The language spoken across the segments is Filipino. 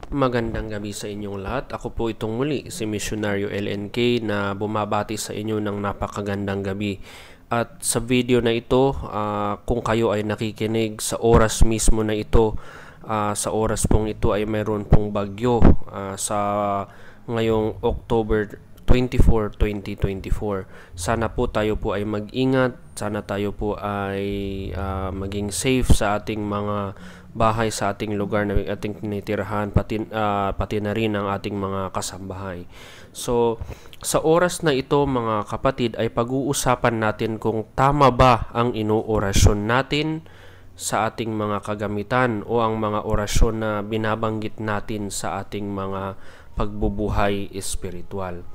Magandang gabi sa inyong lahat. Ako po itong muli, si Misyonaryo LNK na bumabati sa inyo ng napakagandang gabi. At sa video na ito, kung kayo ay nakikinig sa oras mismo na ito, sa oras pong ito ay mayroon pong bagyo sa ngayong October 24, 2024. Sana po tayo po ay mag-ingat, sana tayo po ay maging safe sa ating mga bahay, sa ating lugar na ating tinitirahan, pati na rin ang ating mga kasambahay. So, sa oras na ito mga kapatid ay pag-uusapan natin kung tama ba ang inuorasyon natin sa ating mga kagamitan o ang mga orasyon na binabanggit natin sa ating mga pagbubuhay espiritual.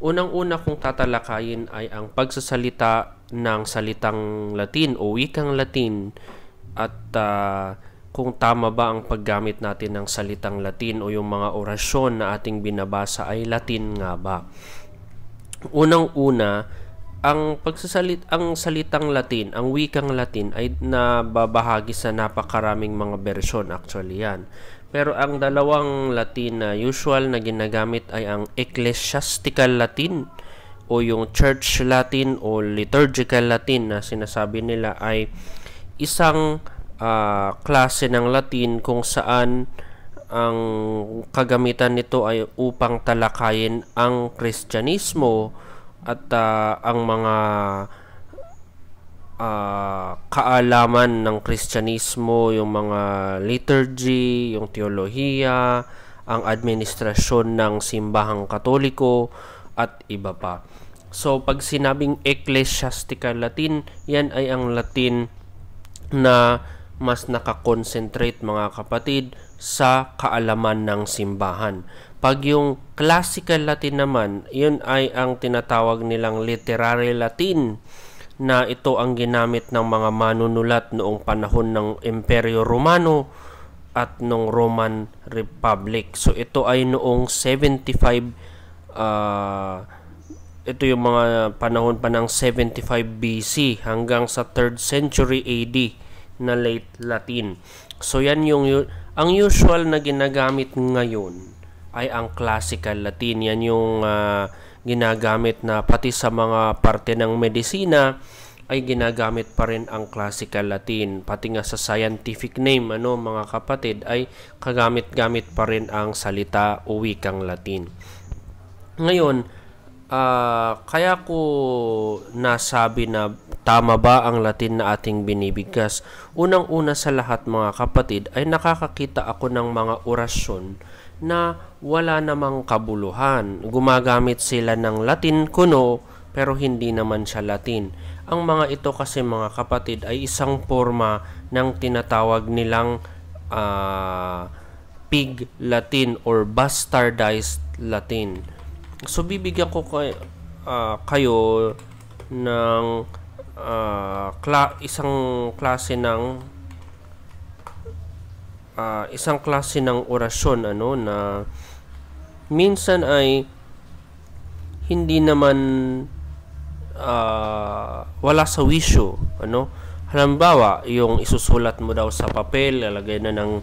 Unang-una kong tatalakayin ay ang pagsasalita ng salitang Latin o wikang Latin at kung tama ba ang paggamit natin ng salitang Latin o yung mga orasyon na ating binabasa ay Latin nga ba. Unang-una, ang salitang Latin, ang wikang Latin ay nababahagi sa napakaraming mga bersyon, actually yan. Pero ang dalawang Latin na usual na ginagamit ay ang ecclesiastical Latin o yung church Latin o liturgical Latin na sinasabi nila ay isang klase ng Latin kung saan ang kagamitan nito ay upang talakayin ang Kristyanismo at ang mga kaalaman ng Kristyanismo, yung mga liturgy, yung teolohiya, ang administrasyon ng simbahang Katoliko at iba pa. So pag sinabing ecclesiastical Latin, yan ay ang Latin na mas nakakonsentrate mga kapatid sa kaalaman ng simbahan. Pag yung classical Latin naman, yun ay ang tinatawag nilang literary Latin na ito ang ginamit ng mga manunulat noong panahon ng Imperyo Romano at noong Roman Republic. So ito ay noong 75 ito yung mga panahon pa ng 75 BC hanggang sa 3rd century AD na late Latin. So yan ang usual na ginagamit ngayon ay ang classical Latin. Yan yung ginagamit na pati sa mga parte ng medisina ay ginagamit pa rin ang classical Latin. Pati nga sa scientific name, mga kapatid, ay kagamit-gamit pa rin ang salita o wikang Latin. Ngayon, kaya ko nasabi na tama ba ang Latin na ating binibigkas? Unang-una sa lahat mga kapatid ay nakakakita ako ng mga orasyon na wala namang kabuluhan. Gumagamit sila ng Latin kuno pero hindi naman siya Latin. Ang mga ito kasi mga kapatid ay isang forma ng tinatawag nilang pig Latin or bastardized Latin. So bibigyan ko kayo ng isang klase ng orasyon na minsan ay hindi naman wala sa wisyo, halimbawa yung isusulat mo daw sa papel, lalagay na ng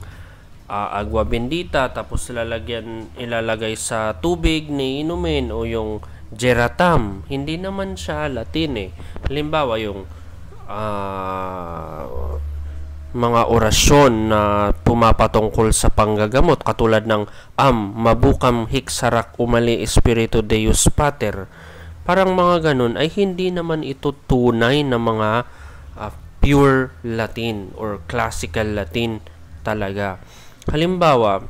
agwa bendita, tapos ilalagay sa tubig ni inumin, o yung geratam, hindi naman siya Latin halimbawa yung mga orasyon na pumapatungkol sa panggagamot katulad ng mabukam hiksarak umali espiritu Deus Pater, parang mga ganun ay hindi naman ito tunay na mga pure Latin or classical Latin talaga. Halimbawa,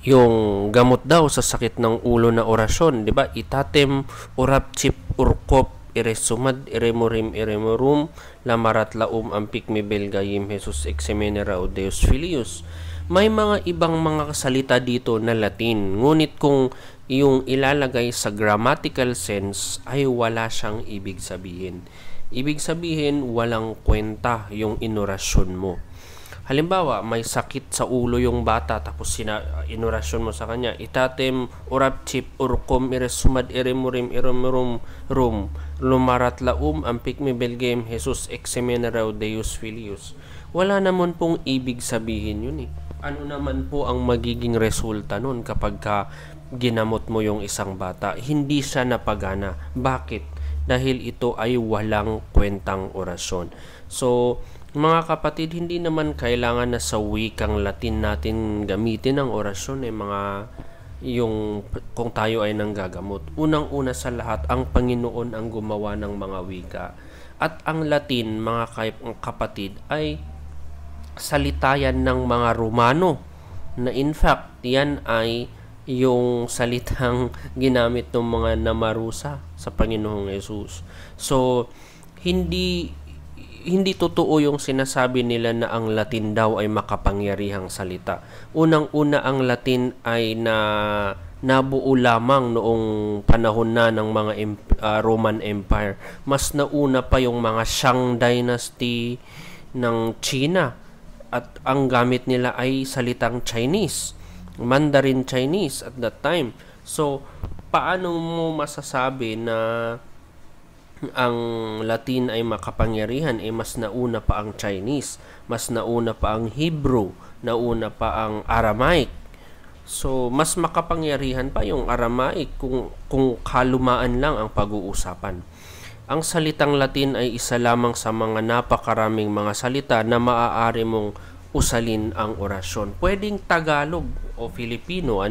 yung gamot daw sa sakit ng ulo na orasyon, di ba? Itatem urapchip urkop iresumad iremurim iremurum lamarat laum ampik mi belgayim Jesus exemenera o Deus Filius. May mga ibang mga salita dito na Latin, ngunit kung yung ilalagay sa grammatical sense ay wala siyang ibig sabihin. Ibig sabihin, walang kwenta yung inorasyon mo. Halimbawa, may sakit sa ulo yung bata, tapos inorasyon mo sa kanya, itatem urapchip urkom iresumad iremurim iremurum rum lumarat laum ampik mi belgem Jesus exemenera Deus Filius. Wala naman pong ibig sabihin yun ano naman po ang magiging resulta nun kapag ginamot mo yung isang bata? Hindi siya napagana. Bakit? Dahil ito ay walang kwentang orasyon. So, mga kapatid, hindi naman kailangan na sa wikang Latin natin gamitin ang orasyon yung kung tayo ay nanggagamot. Unang-una sa lahat, ang Panginoon ang gumawa ng mga wika. At ang Latin, mga kapatid, ay salitayan ng mga Romano na in fact yan ay yung salitang ginamit ng mga namarusa sa Panginoong Yesus. So hindi totoo yung sinasabi nila na ang Latin daw ay makapangyarihang salita. Unang-una, ang Latin ay nabuo lamang noong panahon na ng mga Roman Empire. Mas nauna pa yung mga Shang Dynasty ng China. At ang gamit nila ay salitang Chinese, Mandarin Chinese at that time. So, paano mo masasabi na ang Latin ay makapangyarihan? Mas nauna pa ang Chinese, mas nauna pa ang Hebrew, nauna pa ang Aramaic. So, mas makapangyarihan pa yung Aramaic kung kalumaan lang ang pag-uusapan. Ang salitang Latin ay isa lamang sa mga napakaraming mga salita na maaari mong usalin ang orasyon. Pwedeng Tagalog o Filipino,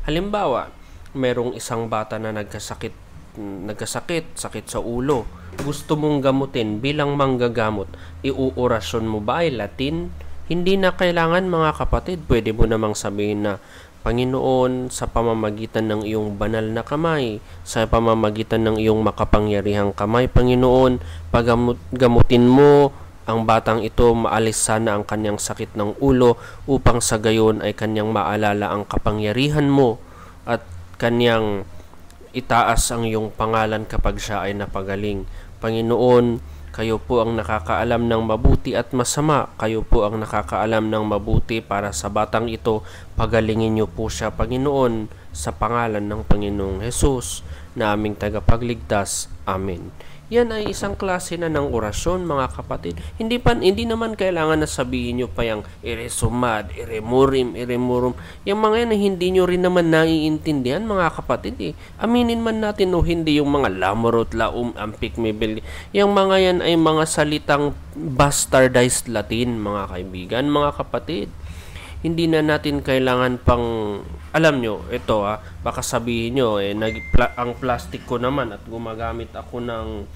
Halimbawa, merong isang bata na nagkasakit, sakit sa ulo. Gusto mong gamutin bilang manggagamot. Iuorasyon mo ba ay Latin? Hindi na kailangan, mga kapatid. Pwede mo namang sabihin na, Panginoon, sa pamamagitan ng iyong banal na kamay, sa pamamagitan ng iyong makapangyarihang kamay, Panginoon, pagamutin mo ang batang ito, maalis sana ang kanyang sakit ng ulo, upang sa gayon ay kanyang maalala ang kapangyarihan mo at kanyang itaas ang iyong pangalan kapag siya ay napagaling. Panginoon, kayo po ang nakakaalam ng mabuti at masama. Kayo po ang nakakaalam ng mabuti para sa batang ito. Pagalingin niyo po siya, Panginoon, sa pangalan ng Panginoong Hesus na aming tagapagligtas. Amen. Yan ay isang klase na ng orasyon, mga kapatid. Hindi naman kailangan na sabihin nyo pa yung iresumad, iremurim. Yung mga yan hindi nyo rin naman naiintindihan, mga kapatid. Aminin man natin o hindi yung mga lamorot, laum, ampik, mebel. Yung mga yan ay mga salitang bastardized Latin, mga kaibigan, mga kapatid. Hindi na natin kailangan pang, alam nyo, ito baka sabihin nyo, ang plastic ko naman at gumagamit ako ng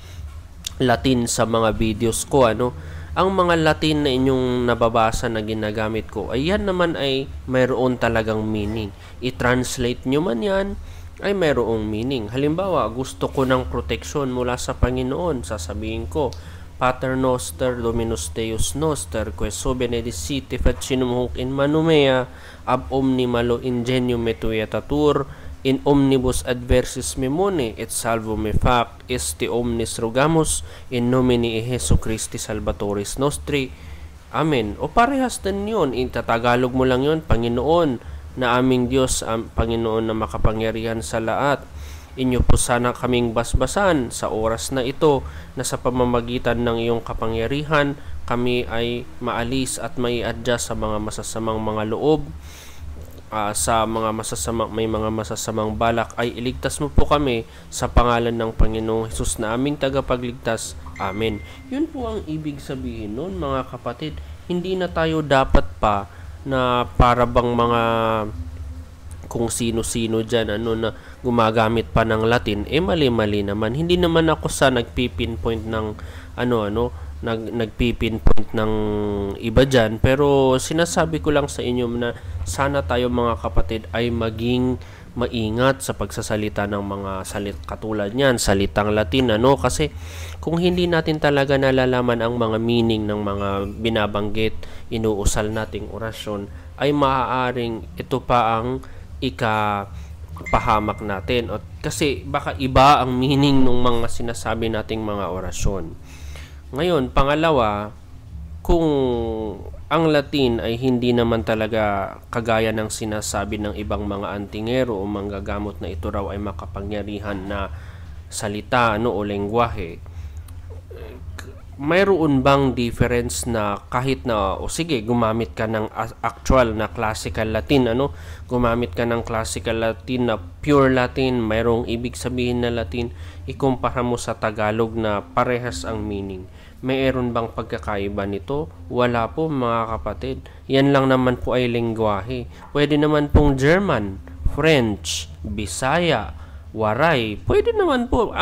Latin sa mga videos ko, ang mga Latin na inyong nababasa na ginagamit ko, ay yan naman ay mayroon talagang meaning. I-translate nyo man yan, ay mayroong meaning. Halimbawa, gusto ko ng proteksyon mula sa Panginoon, sasabihin ko, Pater noster, Dominus Deus noster, queso benedicite facinum hoc in manu mea, ab omni malo ingenium metuiatatur, in omnibus adversis memone, et salvo me fac, este omnis rogamus, in nomine Jesu Christi Salvatoris nostri. Amen. O parehas din yun, itatagalog mo lang yun, Panginoon na aming Diyos, Panginoon na makapangyarihan sa lahat. Inyo po sana kaming basbasan sa oras na ito, na sa pamamagitan ng iyong kapangyarihan kami ay maalis at mai-adjust sa mga masasamang mga loob, sa mga may mga masasamang balak, ay iligtas mo po kami sa pangalan ng Panginoong Hesus na aming tagapagligtas. Amen. Yun po ang ibig sabihin nun, mga kapatid. Hindi na tayo dapat pa na para bang mga kung sino-sino dyan na gumagamit pa ng Latin, mali-mali naman. Hindi naman ako sa nagpipinpoint ng nagpipinpoint ng iba dyan, pero sinasabi ko lang sa inyo na sana tayo, mga kapatid, ay maging maingat sa pagsasalita ng mga katulad niyan, salitang Latin, kasi kung hindi natin talaga nalalaman ang mga meaning ng mga binabanggit, inuusal nating orasyon, ay maaaring ito pa ang ikapahamak natin. Kasi baka iba ang meaning ng mga sinasabi nating mga orasyon. Ngayon, pangalawa, kung ang Latin ay hindi naman talaga kagaya ng sinasabi ng ibang mga antingero o manggagamot na ito raw ay makapangyarihan na salita o lengguwahe, mayroon bang difference na kahit na o sige gumamit ka ng actual na classical Latin, gumamit ka ng classical Latin na pure Latin, mayroong ibig sabihin na Latin, ikumpara mo sa Tagalog na parehas ang meaning, mayroon bang pagkakaiba nito? Wala po mga kapatid, yan lang naman po ay lengguwahe. Pwede naman pong German, French, Bisaya, Waray, pwede naman po.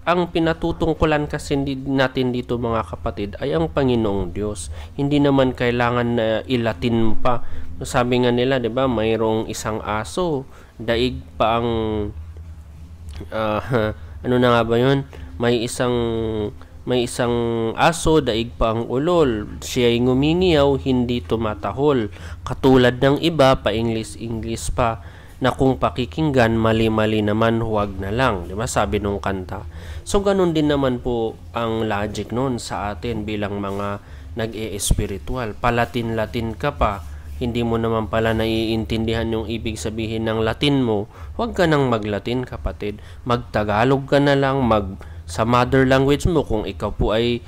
Ang pinatutungkulan kasi natin dito mga kapatid ay ang Panginoong Diyos. Hindi naman kailangan na ilatin pa. Sabi nga nila, 'di ba, mayroong isang aso, daig pa ang ano na nga ba 'yun? May isang aso, daig pa ang ulol. Siya'y ngumingiyaw, hindi tumatahol. Katulad ng iba, pa-English pa, na kung pakikinggan, mali-mali naman, huwag na lang. Diba? Sabi nung kanta. So, ganun din naman po ang logic nun sa atin bilang mga nag-e-spiritual. Palatin-latin ka pa, hindi mo naman pala naiintindihan yung ibig sabihin ng Latin mo, huwag ka nang mag-Latin, kapatid. Mag-Tagalog ka na lang, sa mother language mo. Kung ikaw po ay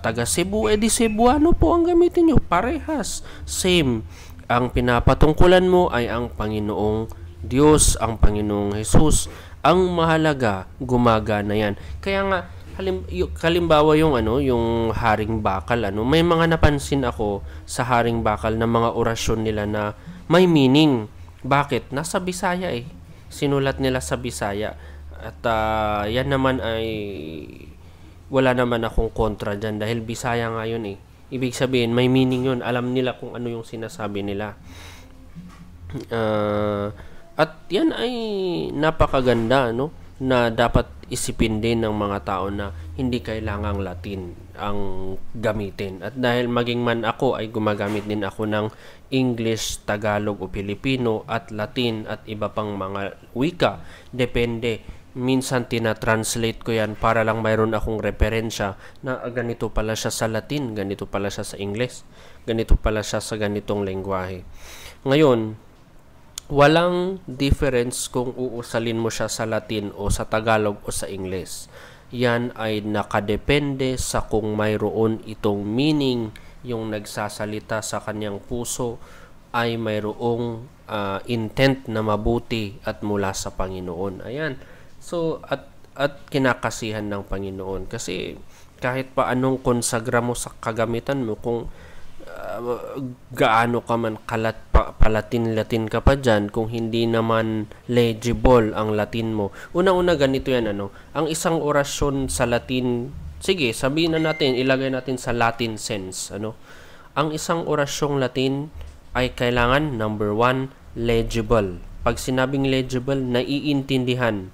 taga Cebu, edi Cebuano po ang gamitin nyo. Parehas. Same. Ang pinapatungkulan mo ay ang Panginoong Diyos, ang Panginoong Jesus. Ang mahalaga, gumagana yan. Kaya nga, kalimbawa yung Haring Bakal, may mga napansin ako sa Haring Bakal na mga orasyon nila na may meaning. Bakit? Nasa Bisaya eh. Sinulat nila sa Bisaya. At yan naman ay wala naman akong kontra dyan dahil Bisaya nga yun eh. Ibig sabihin, may meaning yun. Alam nila kung ano yung sinasabi nila. At yan ay napakaganda, na dapat isipin din ng mga tao na hindi kailangang Latin ang gamitin. At dahil maging man ako ay gumagamit din ako ng English, Tagalog o Pilipino at Latin at iba pang mga wika. Depende. Minsan tina-translate ko yan para lang mayroon akong referensya na ganito pala siya sa Latin, ganito pala siya sa English, ganito pala siya sa ganitong lengguwahe. Ngayon, walang difference kung uusalin mo siya sa Latin o sa Tagalog o sa English. Yan ay nakadepende sa kung mayroon itong meaning, yung nagsasalita sa kanyang puso ay mayroong intent na mabuti at mula sa Panginoon. Ayan. So, at kinakasihan ng Panginoon. Kasi, kahit pa anong konsagra mo sa kagamitan mo, kung gaano ka man palatin-latin ka pa dyan, kung hindi naman legible ang Latin mo. Una-una ganito yan, ang isang orasyon sa Latin, sige, sabihin na natin, ilagay natin sa Latin sense, Ang isang orasyong Latin ay kailangan, number 1, legible. Pag sinabing legible, naiintindihan.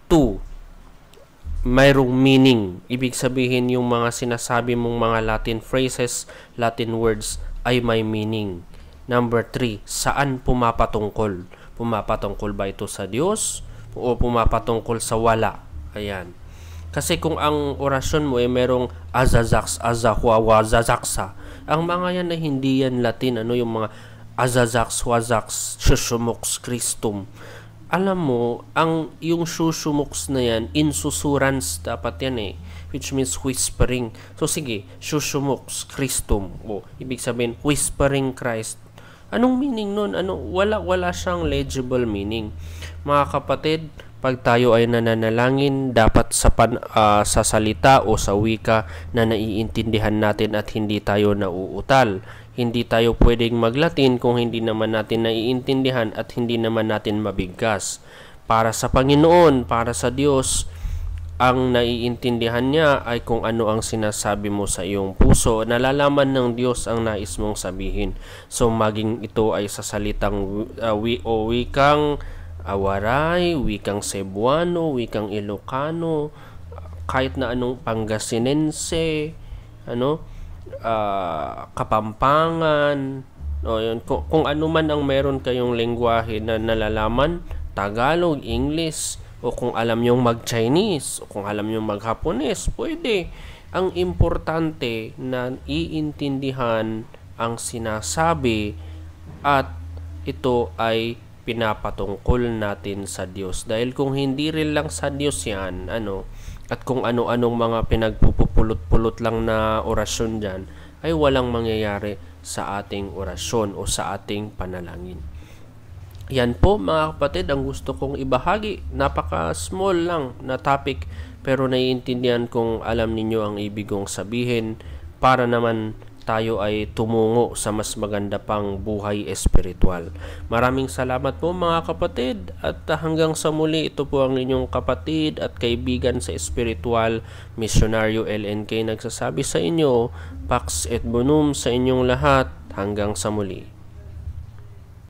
2, mayroong meaning. Ibig sabihin yung mga sinasabi mong mga Latin phrases, Latin words ay may meaning. Number 3, saan pumapatungkol? Pumapatungkol ba ito sa Diyos o pumapatungkol sa wala? Ayan. Kasi kung ang orasyon mo ay merong azazaks, azahwa, wazazaksa, ang mga yan ay hindi yan Latin. Yung mga azazaks, wazaks, shushumuks, Christum. Alam mo, yung shushumuks na yan, insusurans dapat yan eh, which means whispering. So sige, shushumuks, Christum. Ibig sabihin, whispering Christ. Anong meaning nun? Wala siyang legible meaning. Mga kapatid, pag tayo ay nananalangin, dapat sa salita o sa wika na naiintindihan natin at hindi tayo nauutal. Hindi tayo pwedeng maglatin kung hindi naman natin naiintindihan at hindi naman natin mabigkas. Para sa Panginoon, para sa Diyos, ang naiintindihan niya ay kung ano ang sinasabi mo sa iyong puso. Nalalaman ng Diyos ang nais mong sabihin. So maging ito ay sa salitang wikang Waray, wikang Cebuano, wikang Ilocano, kahit na anong Pangasinense, Kapampangan, yun. Kung ano man ang meron kayong lengguwahe na nalalaman, Tagalog, English, o kung alam nyong mag-Chinese, o kung alam nyong mag-Hapones, pwede. Ang importante na iintindihan ang sinasabi at ito ay pinapatungkol natin sa Diyos. Dahil kung hindi rin lang sa Diyos yan, at kung ano-anong mga pinagpupupulong pulot-pulot lang na orasyon dyan, ay walang mangyayari sa ating orasyon o sa ating panalangin. Yan po mga kapatid ang gusto kong ibahagi. Napaka-small lang na topic pero naiintindihan kong alam ninyo ang ibig kong sabihin para naman tayo ay tumungo sa mas maganda pang buhay espiritual. Maraming salamat po mga kapatid at hanggang sa muli, ito po ang inyong kapatid at kaibigan sa espiritual, Misyonaryo LNK nagsasabi sa inyo, Pax et Bonum sa inyong lahat hanggang sa muli.